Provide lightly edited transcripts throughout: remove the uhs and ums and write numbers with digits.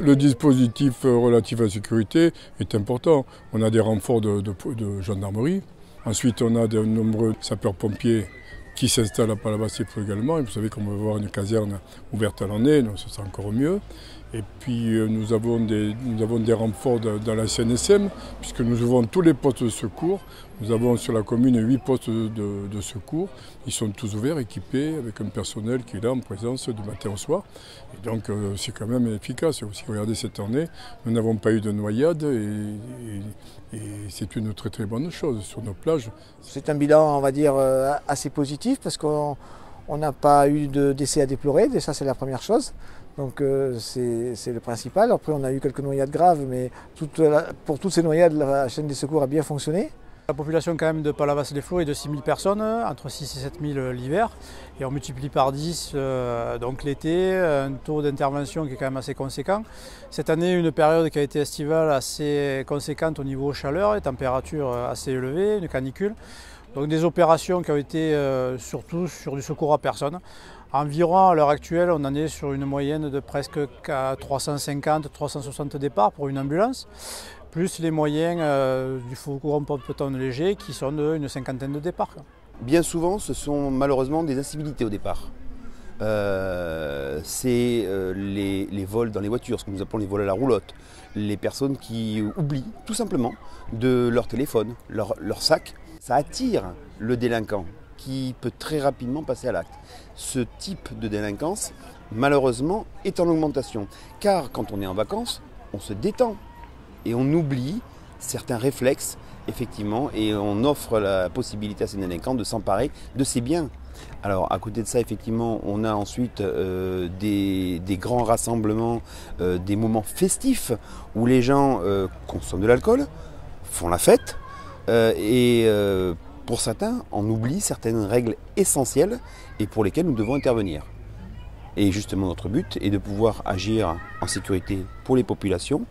Le dispositif relatif à la sécurité est important. On a des renforts de gendarmerie. Ensuite, on a de nombreux sapeurs-pompiers qui s'installent à Palavas-les-Flots également. Et vous savez qu'on va avoir une caserne ouverte à l'année, donc ce sera encore mieux. Et puis nous avons des renforts dans la CNSM, puisque nous ouvrons tous les postes de secours. Nous avons sur la commune 8 postes de secours. Ils sont tous ouverts, équipés, avec un personnel qui est là en présence du matin au soir. Et donc c'est quand même efficace. Si vous regardez cette année, nous n'avons pas eu de noyade et c'est une très très bonne chose sur nos plages. C'est un bilan, on va dire, assez positif parce qu'on n'a pas eu de décès à déplorer. Et ça, c'est la première chose. Donc c'est le principal. Après, on a eu quelques noyades graves, mais pour toutes ces noyades, la chaîne des secours a bien fonctionné. La population quand même de Palavas-les-Flots est de 6 000 personnes, entre 6 et 7 000 l'hiver. Et on multiplie par 10 donc l'été, un taux d'intervention qui est quand même assez conséquent. Cette année, une période qui a été estivale assez conséquente au niveau chaleur et température assez élevée, une canicule. Donc des opérations qui ont été surtout sur du secours à personne. Environ à l'heure actuelle, on en est sur une moyenne de presque 350-360 départs pour une ambulance, plus les moyens du secours en pompe-tonne léger qui sont d'une cinquantaine de départs. Bien souvent, ce sont malheureusement des incivilités au départ. C'est les vols dans les voitures, ce que nous appelons les vols à la roulotte. Les personnes qui oublient tout simplement de leur téléphone, leur sac. Ça attire le délinquant qui peut très rapidement passer à l'acte. Ce type de délinquance, malheureusement, est en augmentation. Car quand on est en vacances, on se détend et on oublie certains réflexes, effectivement, et on offre la possibilité à ces délinquants de s'emparer de ces biens. Alors à côté de ça, effectivement, on a ensuite des grands rassemblements, des moments festifs où les gens consomment de l'alcool, font la fête, pour certains, on oublie certaines règles essentielles et pour lesquelles nous devons intervenir. Et justement, notre but est de pouvoir agir en sécurité pour les populations,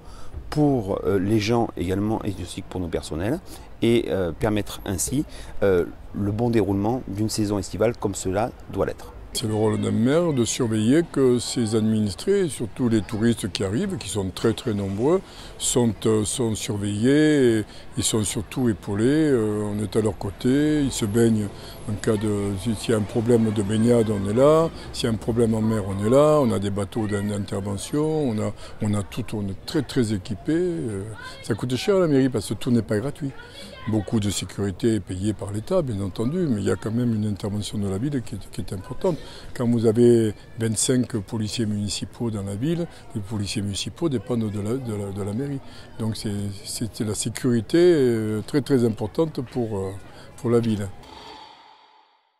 pour les gens également et aussi pour nos personnels, et permettre ainsi le bon déroulement d'une saison estivale comme cela doit l'être. C'est le rôle d'un maire de surveiller que ses administrés, surtout les touristes qui arrivent, qui sont très très nombreux, sont surveillés et sont surtout épaulés. On est à leur côté, ils se baignent en cas de... S'il y a un problème de baignade, on est là. S'il y a un problème en mer, on est là. On a des bateaux d'intervention, on a tout, on est très très équipés. Ça coûte cher à la mairie parce que tout n'est pas gratuit. Beaucoup de sécurité est payée par l'État, bien entendu, mais il y a quand même une intervention de la ville qui est importante. Quand vous avez 25 policiers municipaux dans la ville, les policiers municipaux dépendent de la mairie. Donc c'est la sécurité très très importante pour la ville.